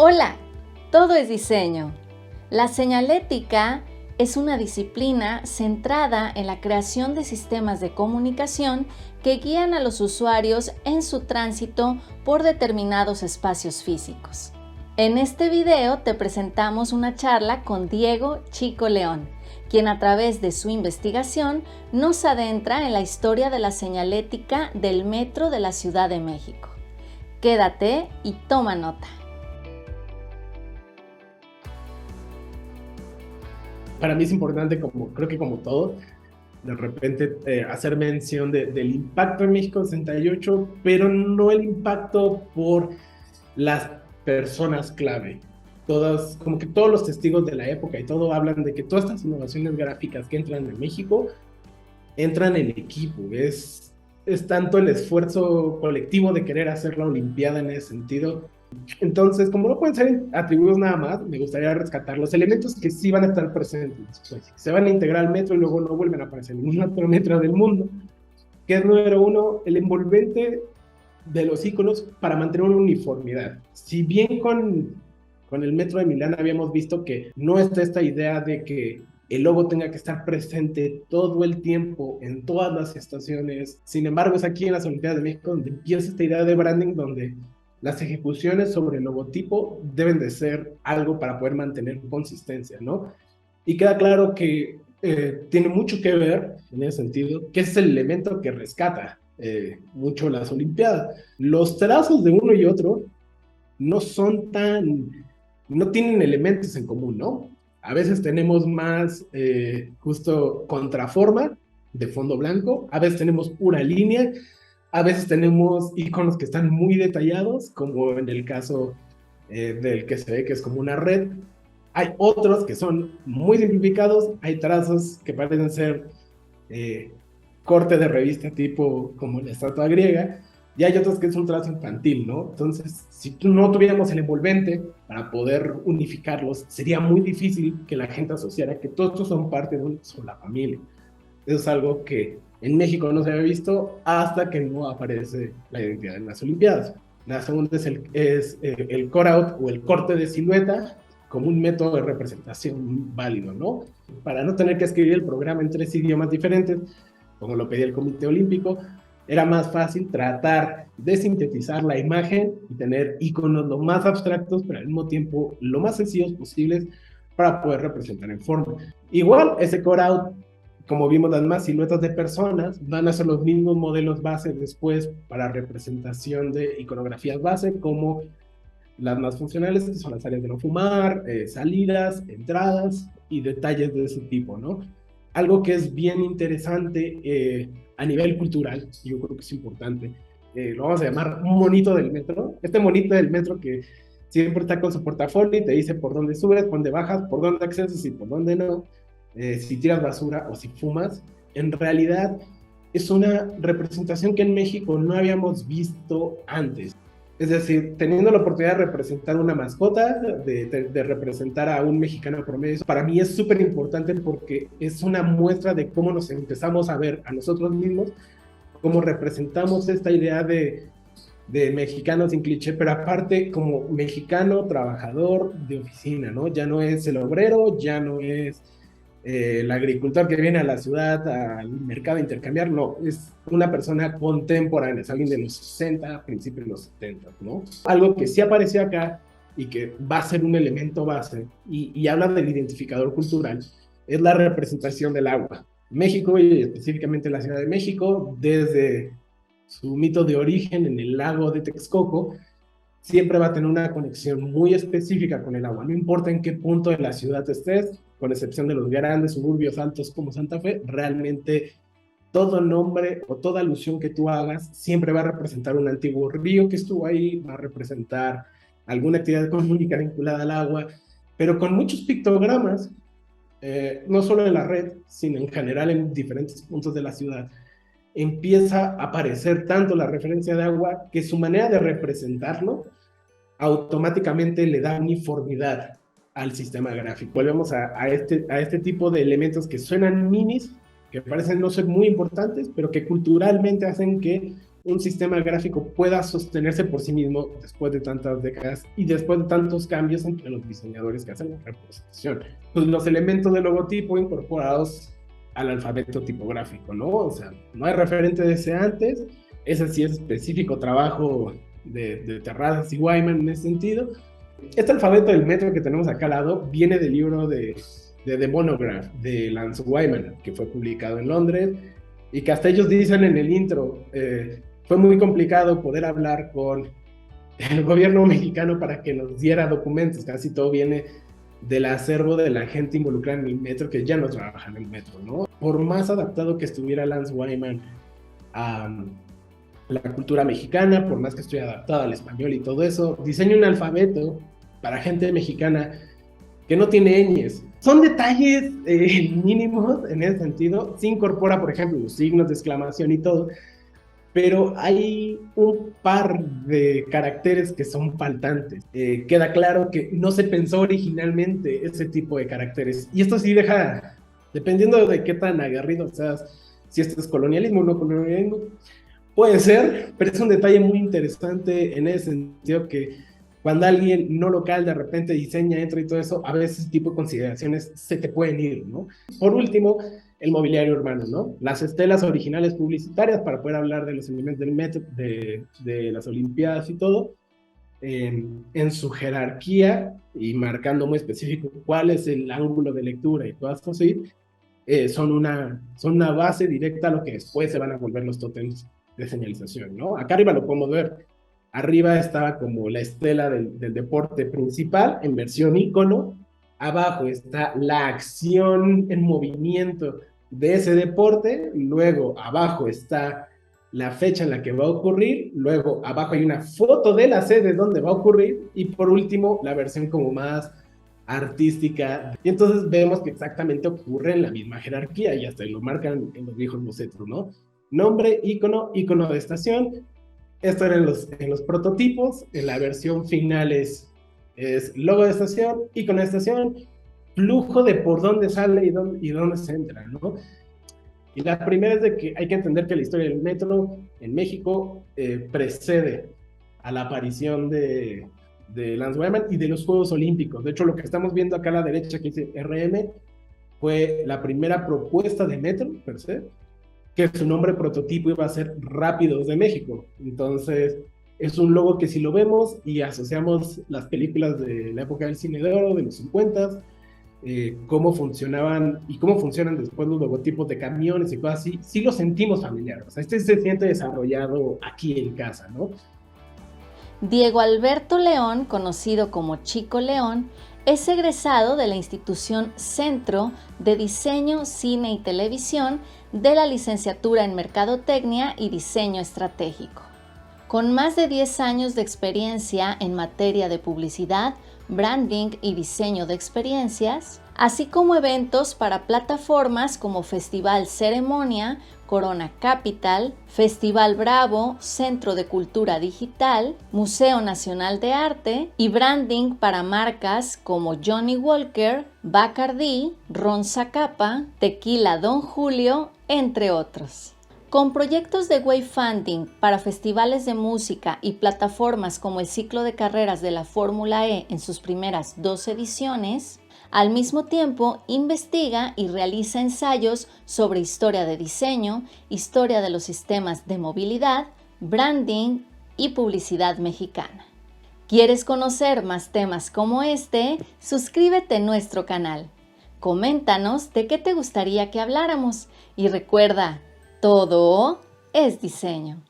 Hola, todo es diseño. La señalética es una disciplina centrada en la creación de sistemas de comunicación que guían a los usuarios en su tránsito por determinados espacios físicos. En este video te presentamos una charla con Diego Chico León, quien a través de su investigación nos adentra en la historia de la señalética del metro de la Ciudad de México. Quédate y toma nota. Para mí es importante, creo que como todo, de repente hacer mención del impacto en México 68, pero no el impacto por las personas clave. Como que todos los testigos de la época y todo hablan de que todas estas innovaciones gráficas que entran en México entran en equipo. Es tanto el esfuerzo colectivo de querer hacer la Olimpiada en ese sentido. Entonces, como no pueden ser atribuidos nada más, me gustaría rescatar los elementos que sí van a estar presentes. Se van a integrar al metro y luego no vuelven a aparecer en ningún otro metro del mundo. Que es número uno, el envolvente de los iconos para mantener una uniformidad. Si bien con el metro de Milán habíamos visto que no está esta idea de que el logo tenga que estar presente todo el tiempo en todas las estaciones. Sin embargo, es aquí en las Olimpiadas de México donde empieza esta idea de branding, donde las ejecuciones sobre el logotipo deben de ser algo para poder mantener consistencia, ¿no? Y queda claro que tiene mucho que ver, en ese sentido, que es el elemento que rescata mucho las Olimpiadas. Los trazos de uno y otro no tienen elementos en común, ¿no? A veces tenemos más justo contraforma de fondo blanco, a veces tenemos pura línea, a veces tenemos iconos que están muy detallados, como en el caso del que se ve que es como una red. Hay otros que son muy simplificados, hay trazos que parecen ser corte de revista tipo como la estatua griega, y hay otros que es un trazo infantil, ¿no? Entonces, si no tuviéramos el envolvente para poder unificarlos, sería muy difícil que la gente asociara que todos estos son parte de una sola familia. Eso es algo que en México no se había visto hasta que no aparece la identidad en las Olimpiadas. La segunda es el cut-out o el corte de silueta como un método de representación válido, ¿no? Para no tener que escribir el programa en 3 idiomas diferentes, como lo pedía el Comité Olímpico, era más fácil tratar de sintetizar la imagen y tener iconos lo más abstractos, pero al mismo tiempo lo más sencillos posibles para poder representar en forma. Igual, ese cut-out, como vimos las más siluetas de personas, van a ser los mismos modelos base después para representación de iconografías base, como las más funcionales, que son las áreas de no fumar, salidas, entradas y detalles de ese tipo, ¿no? Algo que es bien interesante a nivel cultural, yo creo que es importante, lo vamos a llamar un monito del metro. Este monito del metro que siempre está con su portafolio y te dice por dónde subes, por dónde bajas, por dónde accedes y por dónde no, si tiras basura o si fumas. En realidad es una representación que en México no habíamos visto antes. Es decir, teniendo la oportunidad de representar una mascota, de representar a un mexicano promedio, para mí es súper importante porque es una muestra de cómo nos empezamos a ver a nosotros mismos, cómo representamos esta idea de mexicano sin cliché, pero aparte como mexicano trabajador de oficina, ¿no? Ya no es el obrero, ya no es el agricultor que viene a la ciudad, al mercado a intercambiar, no, es una persona contemporánea, es alguien de los 60, principios de los 70, ¿no? Algo que sí apareció acá y que va a ser un elemento base, y habla del identificador cultural, es la representación del agua. México, y específicamente la Ciudad de México, desde su mito de origen en el lago de Texcoco, siempre va a tener una conexión muy específica con el agua. No importa en qué punto de la ciudad estés, con excepción de los grandes suburbios altos como Santa Fe, realmente todo nombre o toda alusión que tú hagas siempre va a representar un antiguo río que estuvo ahí, va a representar alguna actividad económica vinculada al agua, pero con muchos pictogramas, no solo en la red, sino en general en diferentes puntos de la ciudad. Empieza a aparecer tanto la referencia de agua que su manera de representarlo automáticamente le da uniformidad al sistema gráfico. Volvemos a este tipo de elementos que suenan minis, que parecen no ser muy importantes, pero que culturalmente hacen que un sistema gráfico pueda sostenerse por sí mismo después de tantas décadas y después de tantos cambios entre los diseñadores que hacen la representación. Pues los elementos del logotipo incorporados al alfabeto tipográfico, ¿no? O sea, no hay referente de ese antes, ese sí es específico trabajo de Terrazas y Wyman en ese sentido. Este alfabeto del metro que tenemos acá al lado viene del libro de The Monograph de Lance Wyman, que fue publicado en Londres, y que hasta ellos dicen en el intro, fue muy complicado poder hablar con el gobierno mexicano para que nos diera documentos, casi todo viene del acervo de la gente involucrada en el metro que ya no trabaja en el metro, ¿no? Por más adaptado que estuviera Lance Wyman a la cultura mexicana, por más que estuviera adaptado al español y todo eso, diseña un alfabeto para gente mexicana que no tiene ñes. Son detalles mínimos en ese sentido. Se incorpora, por ejemplo, los signos de exclamación y todo, pero hay un par de caracteres que son faltantes. Queda claro que no se pensó originalmente ese tipo de caracteres. Y esto sí deja, dependiendo de qué tan aguerrido seas, si esto es colonialismo o no colonialismo, puede ser, pero es un detalle muy interesante en ese sentido que cuando alguien no local de repente diseña, entra y todo eso, a veces ese tipo de consideraciones se te pueden ir, ¿no? Por último, el mobiliario urbano, ¿no? Las estelas originales publicitarias para poder hablar de los elementos del metro, de las Olimpiadas y todo, en su jerarquía y marcando muy específico cuál es el ángulo de lectura y todas cosas así, son una base directa a lo que después se van a volver los tótems de señalización, ¿no? Acá arriba lo podemos ver. Arriba estaba como la estela del deporte principal en versión icono. Abajo está la acción en movimiento de ese deporte. Luego abajo está la fecha en la que va a ocurrir. Luego abajo hay una foto de la sede donde va a ocurrir. Y por último, la versión como más artística. Y entonces vemos que exactamente ocurre en la misma jerarquía y hasta lo marcan en los viejos bocetos, ¿no? Nombre, icono, icono de estación. Esto era en los prototipos. En la versión final es logo de estación, icono de estación, flujo de por dónde sale y dónde se entra, ¿no? Y la primera es de que hay que entender que la historia del metro en México precede a la aparición de Lance Wyman y de los Juegos Olímpicos. De hecho, lo que estamos viendo acá a la derecha que dice RM fue la primera propuesta de metro, per se, que su nombre prototipo iba a ser Rápidos de México. Entonces, es un logo que si lo vemos y asociamos las películas de la época del cine de oro, de los 50, cómo funcionaban y cómo funcionan después los logotipos de camiones y cosas así, sí lo sentimos familiar. O sea, este se siente desarrollado aquí en casa, ¿no? Diego Alberto León, conocido como Chico León, es egresado de la institución Centro de Diseño, Cine y Televisión de la licenciatura en Mercadotecnia y Diseño Estratégico. Con más de 10 años de experiencia en materia de publicidad, branding y diseño de experiencias, así como eventos para plataformas como Festival Ceremonia, Corona Capital, Festival Bravo, Centro de Cultura Digital, Museo Nacional de Arte y branding para marcas como Johnny Walker, Bacardi, Ron Zacapa, Tequila Don Julio, entre otros. Con proyectos de wayfinding para festivales de música y plataformas como el ciclo de carreras de la Fórmula E en sus primeras 2 ediciones, al mismo tiempo investiga y realiza ensayos sobre historia de diseño, historia de los sistemas de movilidad, branding y publicidad mexicana. ¿Quieres conocer más temas como este? Suscríbete a nuestro canal. Coméntanos de qué te gustaría que habláramos y recuerda, todo es diseño.